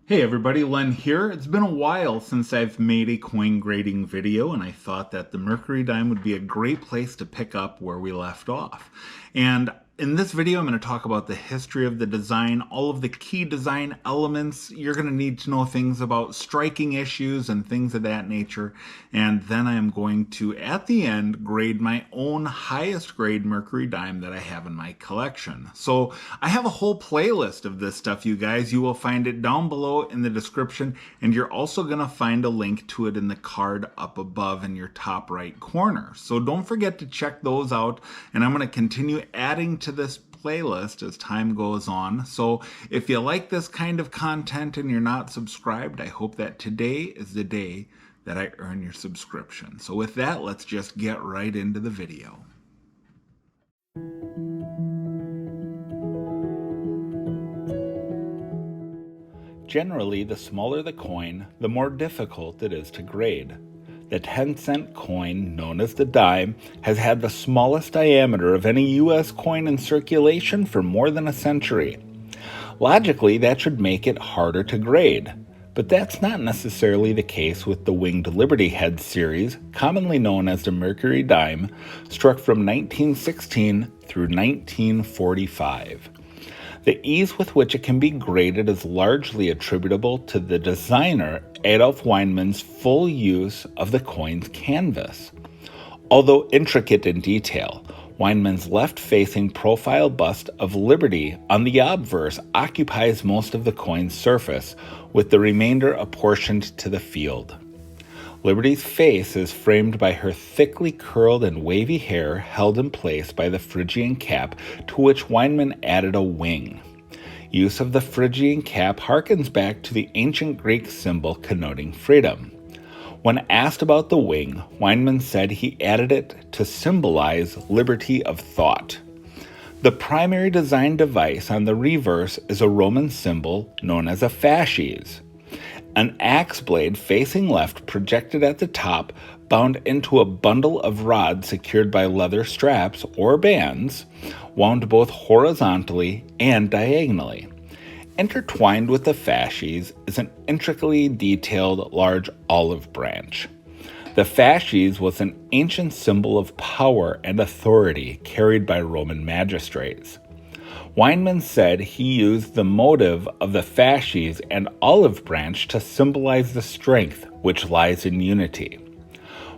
Hey everybody, Len here. It's been a while since I've made a coin grading video, and I thought that the Mercury Dime would be a great place to pick up where we left off. And in this video, I'm going to talk about the history of the design, all of the key design elements. You're going to need to know things about striking issues and things of that nature. And then I am going to, at the end, grade my own highest grade Mercury Dime that I have in my collection. So I have a whole playlist of this stuff, you guys. You will find it down below in the description, and you're also going to find a link to it in the card up above in your top right corner. So don't forget to check those out, and I'm going to continue adding to this playlist as time goes on. So if you like this kind of content and you're not subscribed, I hope that today is the day that I earn your subscription. So with that, let's just get right into the video. Generally, the smaller the coin, the more difficult it is to grade. The 10-cent coin, known as the dime, has had the smallest diameter of any U.S. coin in circulation for more than a century. Logically, that should make it harder to grade, but that's not necessarily the case with the Winged Liberty Head series, commonly known as the Mercury Dime, struck from 1916 through 1945. The ease with which it can be graded is largely attributable to the designer Adolf Weinmann's full use of the coin's canvas. Although intricate in detail, Weinmann's left-facing profile bust of Liberty on the obverse occupies most of the coin's surface, with the remainder apportioned to the field. Liberty's face is framed by her thickly curled and wavy hair held in place by the Phrygian cap, to which Weinmann added a wing. Use of the Phrygian cap harkens back to the ancient Greek symbol connoting freedom. When asked about the wing, Weinmann said he added it to symbolize liberty of thought. The primary design device on the reverse is a Roman symbol known as a fasces. An axe blade facing left projected at the top, bound into a bundle of rods secured by leather straps or bands, wound both horizontally and diagonally. Intertwined with the fasces is an intricately detailed large olive branch. The fasces was an ancient symbol of power and authority carried by Roman magistrates. Weinmann said he used the motive of the fasces and olive branch to symbolize the strength which lies in unity,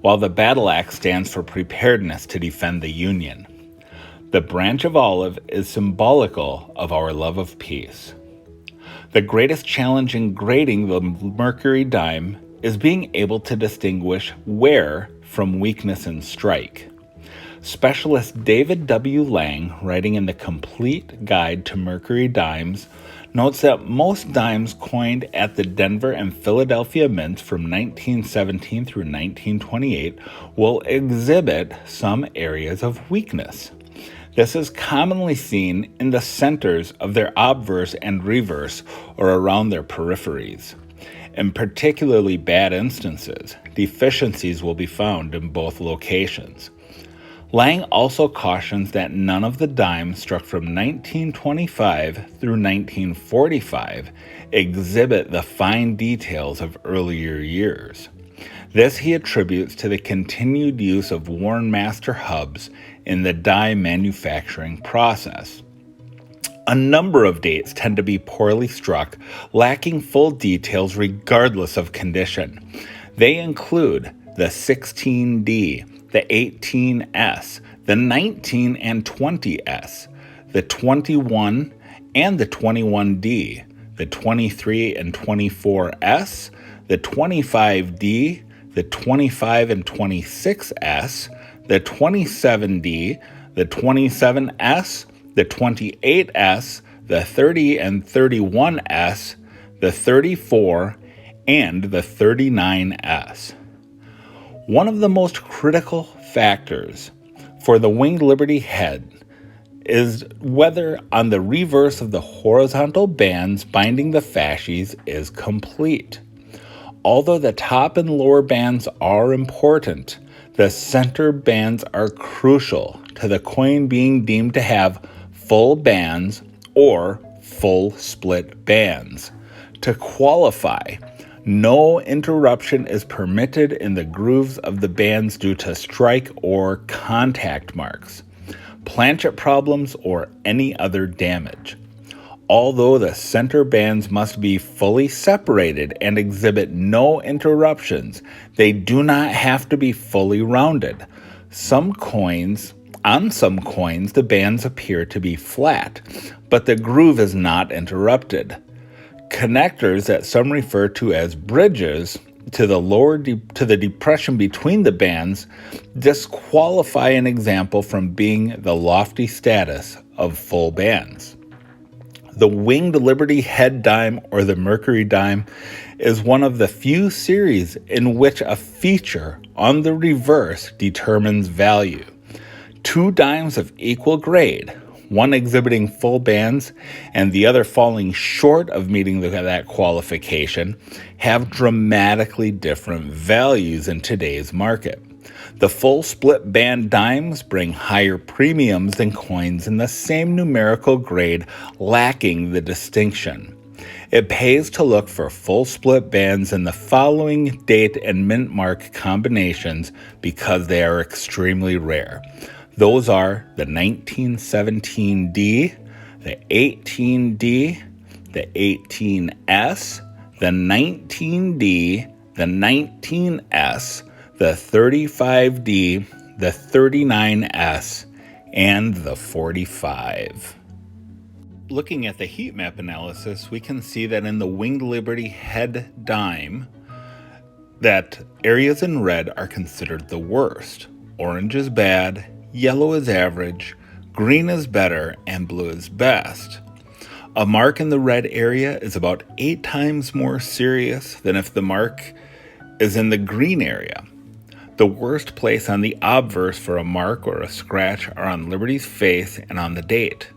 while the battle axe stands for preparedness to defend the Union. The branch of olive is symbolical of our love of peace. The greatest challenge in grading the Mercury Dime is being able to distinguish wear from weakness in strike. Specialist David W. Lang, writing in the Complete Guide to Mercury Dimes, notes that most dimes coined at the Denver and Philadelphia mints from 1917 through 1928 will exhibit some areas of weakness. This is commonly seen in the centers of their obverse and reverse, or around their peripheries. In particularly bad instances, deficiencies will be found in both locations. Lang also cautions that none of the dimes struck from 1925 through 1945 exhibit the fine details of earlier years. This he attributes to the continued use of worn master hubs in the die manufacturing process. A number of dates tend to be poorly struck, lacking full details regardless of condition. They include the 16D, the 18S, the 19 and 20S, the 21 and the 21D, the 23 and 24S, the 25D, the 25 and 26S, the 27D, the 27S, the 28S, the 30 and 31S, the 34, and the 39S. One of the most critical factors for the Winged Liberty head is whether on the reverse of the horizontal bands binding the fasces is complete. Although the top and lower bands are important, the center bands are crucial to the coin being deemed to have full bands or full split bands. To qualify, no interruption is permitted in the grooves of the bands due to strike or contact marks, planchet problems, or any other damage. Although the center bands must be fully separated and exhibit no interruptions, they do not have to be fully rounded. On some coins, the bands appear to be flat, but the groove is not interrupted. Connectors that some refer to as bridges to the depression between the bands disqualify an example from being the lofty status of full bands. The Winged Liberty Head Dime, or the Mercury Dime, is one of the few series in which a feature on the reverse determines value. Two dimes of equal grade, one exhibiting full bands and the other falling short of meeting that qualification, have dramatically different values in today's market. The full split band dimes bring higher premiums than coins in the same numerical grade, lacking the distinction. It pays to look for full split bands in the following date and mint mark combinations because they are extremely rare. Those are the 1917D, the 18D, the 18S, the 19D, the 19S, the 35D, the 39S, and the 45. Looking at the heat map analysis, we can see that in the Winged Liberty Head Dime, that areas in red are considered the worst. Orange is bad, yellow is average, green is better, and blue is best. A mark in the red area is about 8 times more serious than if the mark is in the green area. The worst place on the obverse for a mark or a scratch are on Liberty's face and on the date.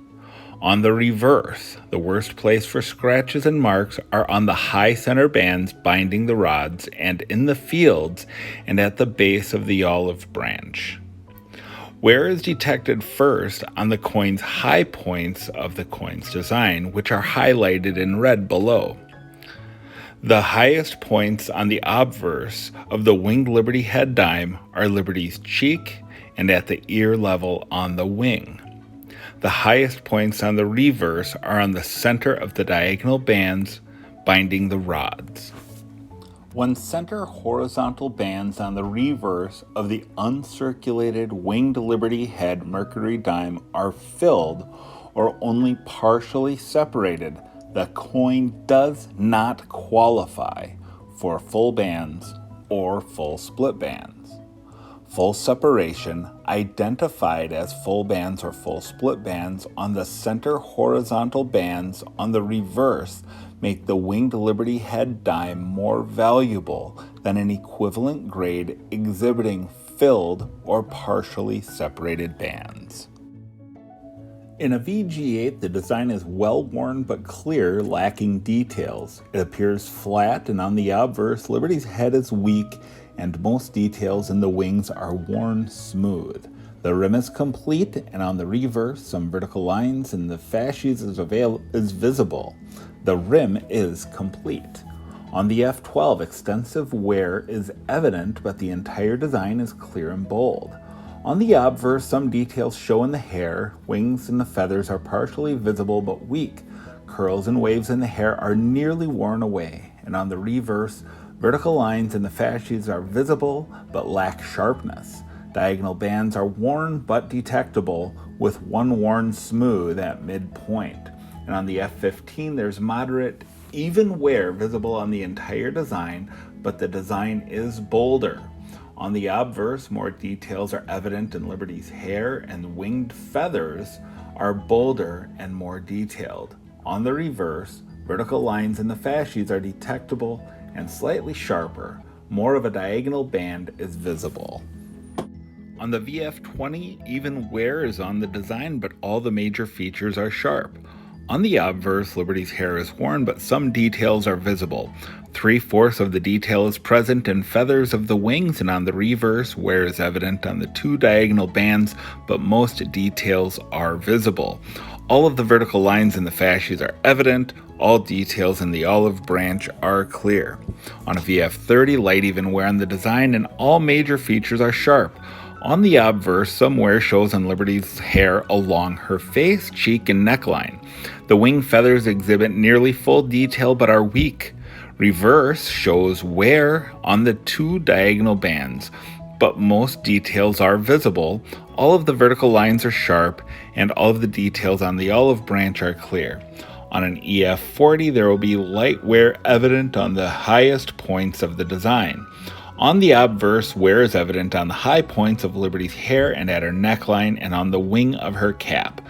On the reverse, the worst place for scratches and marks are on the high center bands binding the rods and in the fields and at the base of the olive branch. Wear is detected first on the coin's high points of the coin's design, which are highlighted in red below. The highest points on the obverse of the Winged Liberty Head Dime are Liberty's cheek and at the ear level on the wing. The highest points on the reverse are on the center of the diagonal bands binding the rods. When center horizontal bands on the reverse of the uncirculated Winged Liberty Head Mercury Dime are filled or only partially separated, the coin does not qualify for full bands or full split bands. Full separation, identified as full bands or full split bands on the center horizontal bands on the reverse, make the Winged Liberty Head Dime more valuable than an equivalent grade exhibiting filled or partially separated bands. In a VG8, the design is well worn but clear, lacking details. It appears flat, and on the obverse, Liberty's head is weak, and most details in the wings are worn smooth. The rim is complete, and on the reverse, some vertical lines in the fasces is visible. The rim is complete. On the F12, extensive wear is evident, but the entire design is clear and bold. On the obverse, some details show in the hair, wings and the feathers are partially visible but weak. Curls and waves in the hair are nearly worn away, and on the reverse, vertical lines in the fasces are visible but lack sharpness. Diagonal bands are worn but detectable, with one worn smooth at midpoint. And on the F15, there's moderate, even wear visible on the entire design, but the design is bolder. On the obverse, more details are evident in Liberty's hair, and winged feathers are bolder and more detailed. On the reverse, vertical lines in the fasces are detectable and slightly sharper. More of a diagonal band is visible. On the VF20, even wear is on the design, but all the major features are sharp. On the obverse, Liberty's hair is worn, but some details are visible. 3/4 of the detail is present in feathers of the wings, and on the reverse, wear is evident on the two diagonal bands, but most details are visible. All of the vertical lines in the fasces are evident. All details in the olive branch are clear. On a VF30, light even wear on the design and all major features are sharp. On the obverse, some wear shows on Liberty's hair along her face, cheek, and neckline. The wing feathers exhibit nearly full detail but are weak. Reverse shows wear on the two diagonal bands, but most details are visible. All of the vertical lines are sharp, and all of the details on the olive branch are clear. On an EF40, there will be light wear evident on the highest points of the design. On the obverse, wear is evident on the high points of Liberty's hair and at her neckline and on the wing of her cap.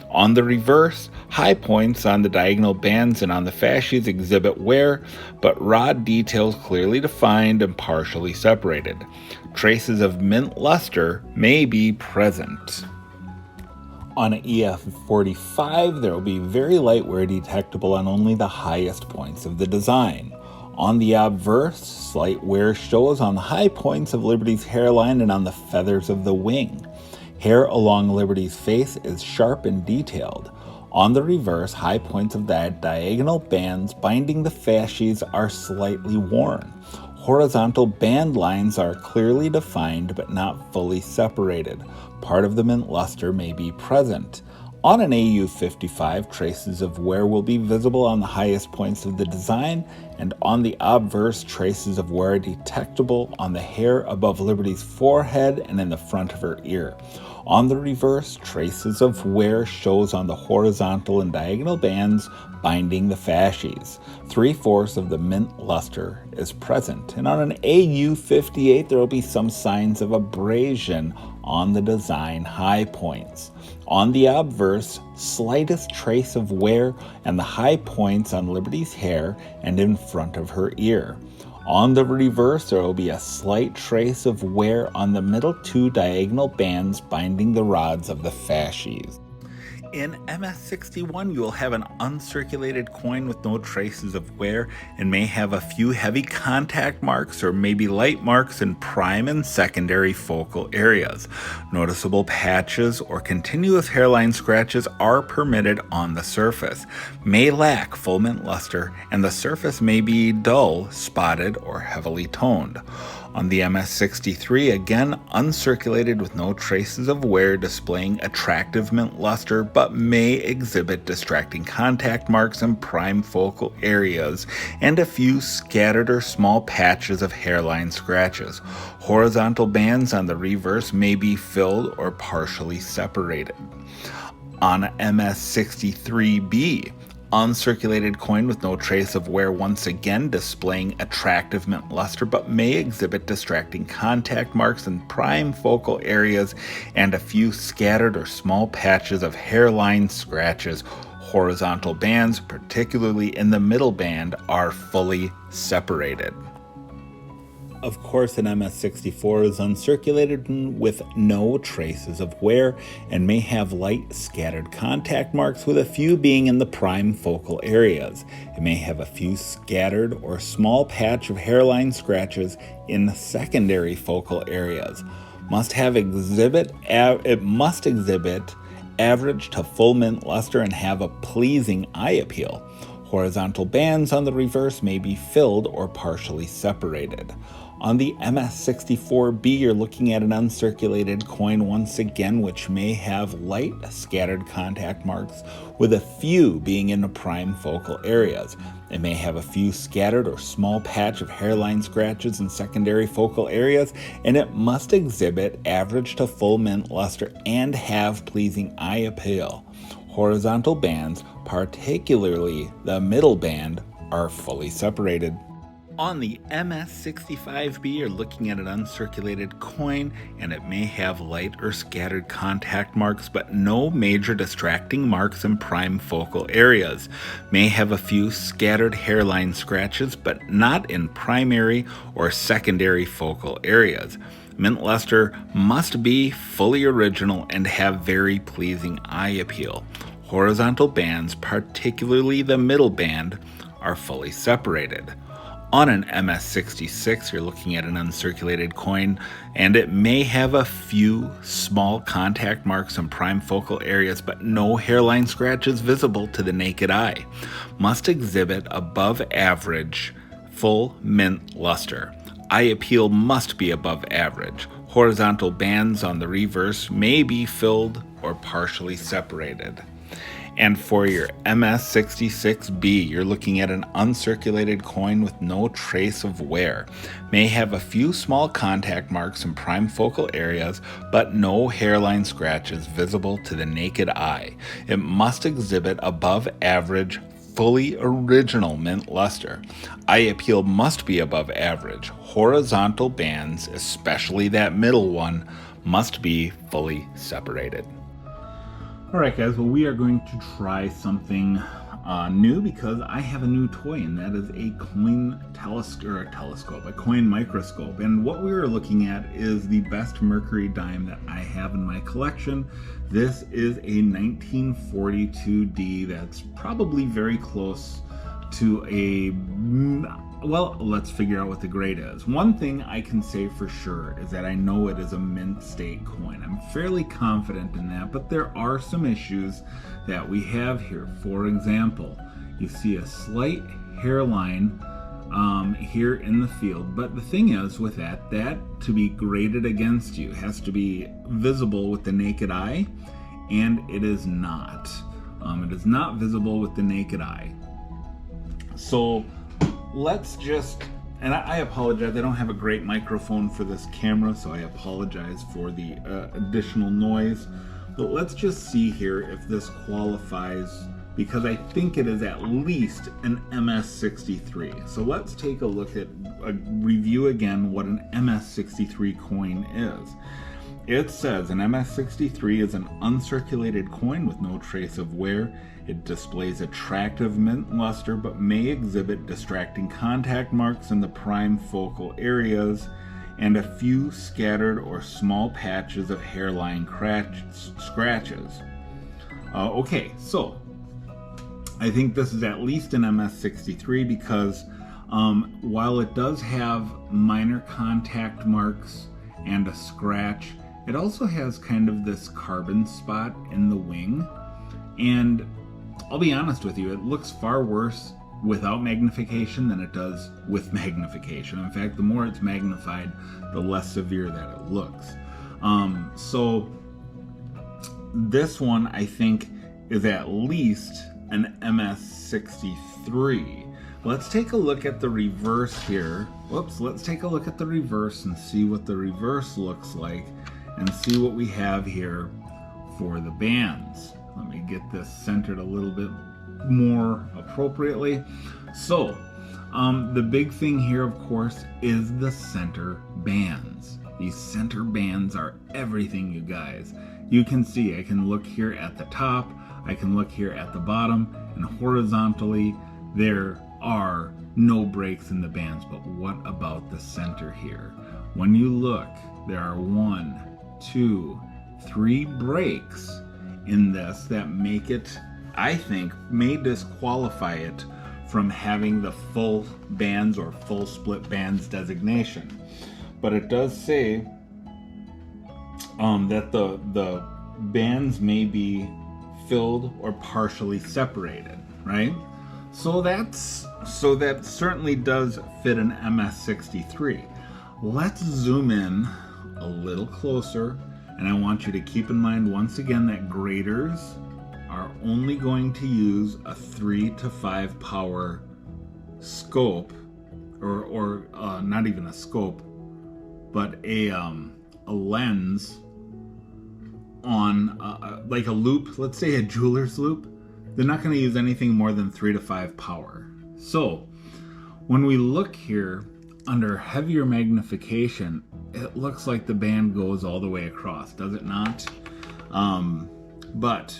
On the reverse, high points on the diagonal bands and on the fasces exhibit wear, but rod details clearly defined and partially separated. Traces of mint luster may be present. On an EF45, there will be very light wear detectable on only the highest points of the design. On the obverse, slight wear shows on the high points of Liberty's hairline and on the feathers of the wing. Hair along Liberty's face is sharp and detailed. On the reverse, high points of the diagonal bands binding the fasces are slightly worn. Horizontal band lines are clearly defined but not fully separated. Part of the mint luster may be present. On an AU55, traces of wear will be visible on the highest points of the design, and on the obverse, traces of wear are detectable on the hair above Liberty's forehead and in the front of her ear. On the reverse, traces of wear shows on the horizontal and diagonal bands binding the fasces. 3/4 of the mint luster is present. And on an AU58, there will be some signs of abrasion on the design high points. On the obverse, slightest trace of wear and the high points on Liberty's hair and in front of her ear. On the reverse, there will be a slight trace of wear on the middle two diagonal bands binding the rods of the fasces. In MS61, you will have an uncirculated coin with no traces of wear and may have a few heavy contact marks or maybe light marks in prime and secondary focal areas. Noticeable patches or continuous hairline scratches are permitted on the surface, may lack full mint luster, and the surface may be dull, spotted, or heavily toned. On the MS63, again uncirculated with no traces of wear, displaying attractive mint luster but may exhibit distracting contact marks in prime focal areas and a few scattered or small patches of hairline scratches. Horizontal bands on the reverse may be filled or partially separated. On MS63B, uncirculated coin with no trace of wear, once again displaying attractive mint luster but may exhibit distracting contact marks in prime focal areas and a few scattered or small patches of hairline scratches. Horizontal bands, particularly in the middle band, are fully separated. Of course, an MS64 is uncirculated with no traces of wear and may have light scattered contact marks, with a few being in the prime focal areas. It may have a few scattered or small patch of hairline scratches in secondary focal areas. It must exhibit average to full mint luster and have a pleasing eye appeal. Horizontal bands on the reverse may be filled or partially separated. On the MS64B, you're looking at an uncirculated coin once again, which may have light scattered contact marks, with a few being in the prime focal areas. It may have a few scattered or small patch of hairline scratches in secondary focal areas, and it must exhibit average to full mint luster and have pleasing eye appeal. Horizontal bands, particularly the middle band, are fully separated. On the MS65B, you're looking at an uncirculated coin, and it may have light or scattered contact marks, but no major distracting marks in prime focal areas. May have a few scattered hairline scratches, but not in primary or secondary focal areas. Mint luster must be fully original and have very pleasing eye appeal. Horizontal bands, particularly the middle band, are fully separated. On an MS66, you're looking at an uncirculated coin, and it may have a few small contact marks and prime focal areas, but no hairline scratches visible to the naked eye. Must exhibit above average full mint luster. Eye appeal must be above average. Horizontal bands on the reverse may be filled or partially separated. And for your MS66B, you're looking at an uncirculated coin with no trace of wear. May have a few small contact marks in prime focal areas, but no hairline scratches visible to the naked eye. It must exhibit above average fully original mint luster. Eye appeal must be above average. Horizontal bands, especially that middle one, must be fully separated. Alright guys, well we are going to try something new because I have a new toy, and that is a coin telescope, a coin microscope. And what we are looking at is the best Mercury Dime that I have in my collection. This is a 1942D that's probably very close to a, well, let's figure out what the grade is. One thing I can say for sure is that I know it is a mint state coin. I'm fairly confident in that, but there are some issues that we have here. For example, you see a slight hairline here in the field, but the thing is with that to be graded against you has to be visible with the naked eye, and it is not. It is not visible with the naked eye. So let's just, and I apologize, I don't have a great microphone for this camera, so I apologize for the additional noise. But let's just see here if this qualifies, because I think it is at least an MS63. So let's take a look at, review again what an MS63 coin is. It says an MS63 is an uncirculated coin with no trace of wear. It displays attractive mint luster but may exhibit distracting contact marks in the prime focal areas and a few scattered or small patches of hairline scratches. Okay, so I think this is at least an MS63 because while it does have minor contact marks and a scratch, it also has kind of this carbon spot in the wing. And I'll be honest with you, it looks far worse without magnification than it does with magnification. In fact, the more it's magnified, the less severe that it looks. So this one I think is at least an MS63. Let's take a look at the reverse here. Whoops, let's take a look at the reverse and see what the reverse looks like and see what we have here for the bands. Let me get this centered a little bit more appropriately. So, the big thing here, of course, is the center bands. These center bands are everything, you guys. You can see, I can look here at the top, I can look here at the bottom, and horizontally, there are no breaks in the bands. But what about the center here? When you look, there are 1, 2, 3 breaks in this that make it, I think, may disqualify it from having the full bands or full split bands designation. But it does say that the bands may be filled or partially separated, right? So that certainly does fit an MS63. Let's zoom in a little closer, and I want you to keep in mind once again that graders are only going to use a 3 to 5 power scope, or not even a scope, but a lens on like a loop, let's say a jeweler's loop. They're not going to use anything more than 3 to 5 power. So when we look here under heavier magnification, it looks like the band goes all the way across, does it not? But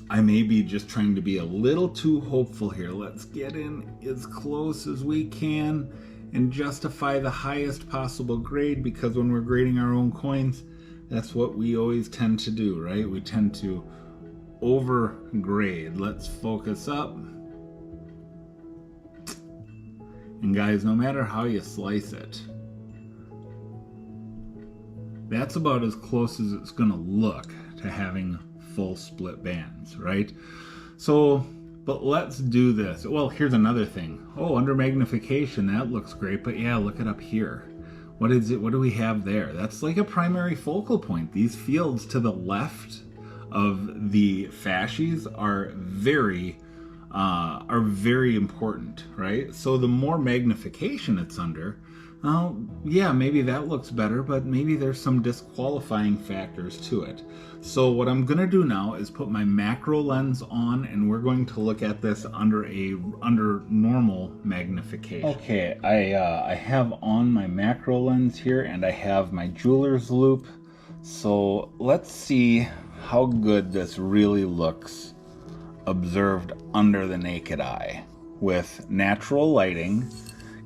I may be just trying to be a little too hopeful here. Let's get in as close as we can and justify the highest possible grade, because when we're grading our own coins, that's what we always tend to do, right? We tend to overgrade. Let's focus up. And guys, no matter how you slice it, that's about as close as it's gonna look to having full split bands, right? So, but let's do this. Well, here's another thing. Oh, under magnification, that looks great, but yeah, look it up here. What is it? What do we have there? That's like a primary focal point. These fields to the left of the fasces are very important, right? So the more magnification it's under, yeah, maybe that looks better, but maybe there's some disqualifying factors to it. So what I'm gonna do now is put my macro lens on, and we're going to look at this under normal magnification. Okay, I have on my macro lens here, and I have my jeweler's loupe. So let's see how good this really looks observed under the naked eye with natural lighting.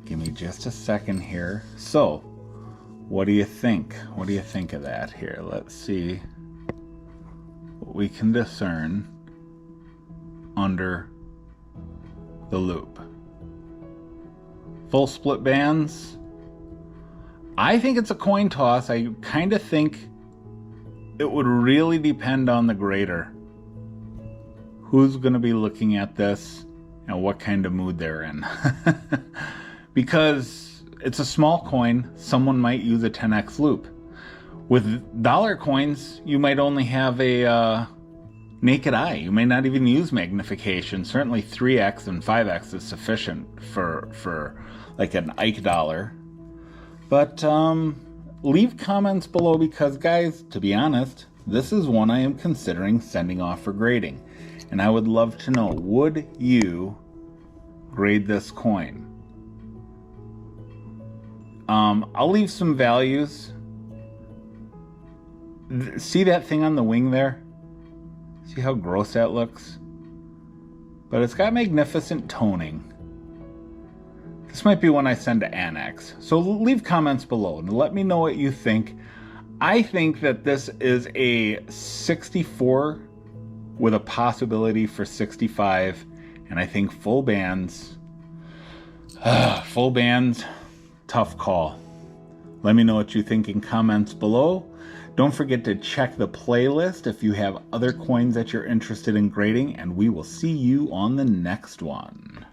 Give me just a second here. So, what do you think? What do you think of that here? Let's see what we can discern under the loupe. Full split bands. I think it's a coin toss. I kind of think it would really depend on the grader. Who's going to be looking at this and what kind of mood they're in. Because it's a small coin, someone might use a 10x loupe. With dollar coins, you might only have a naked eye. You may not even use magnification. Certainly 3x and 5x is sufficient for like an Ike dollar. But leave comments below, because guys, to be honest, this is one I am considering sending off for grading. And I would love to know, would you grade this coin? I'll leave some values. See that thing on the wing there? See how gross that looks? But it's got magnificent toning. This might be one I send to Annex. So leave comments below and let me know what you think. I think that this is a 64 with a possibility for 65. And I think full bands, tough call. Let me know what you think in comments below. Don't forget to check the playlist if you have other coins that you're interested in grading, and we will see you on the next one.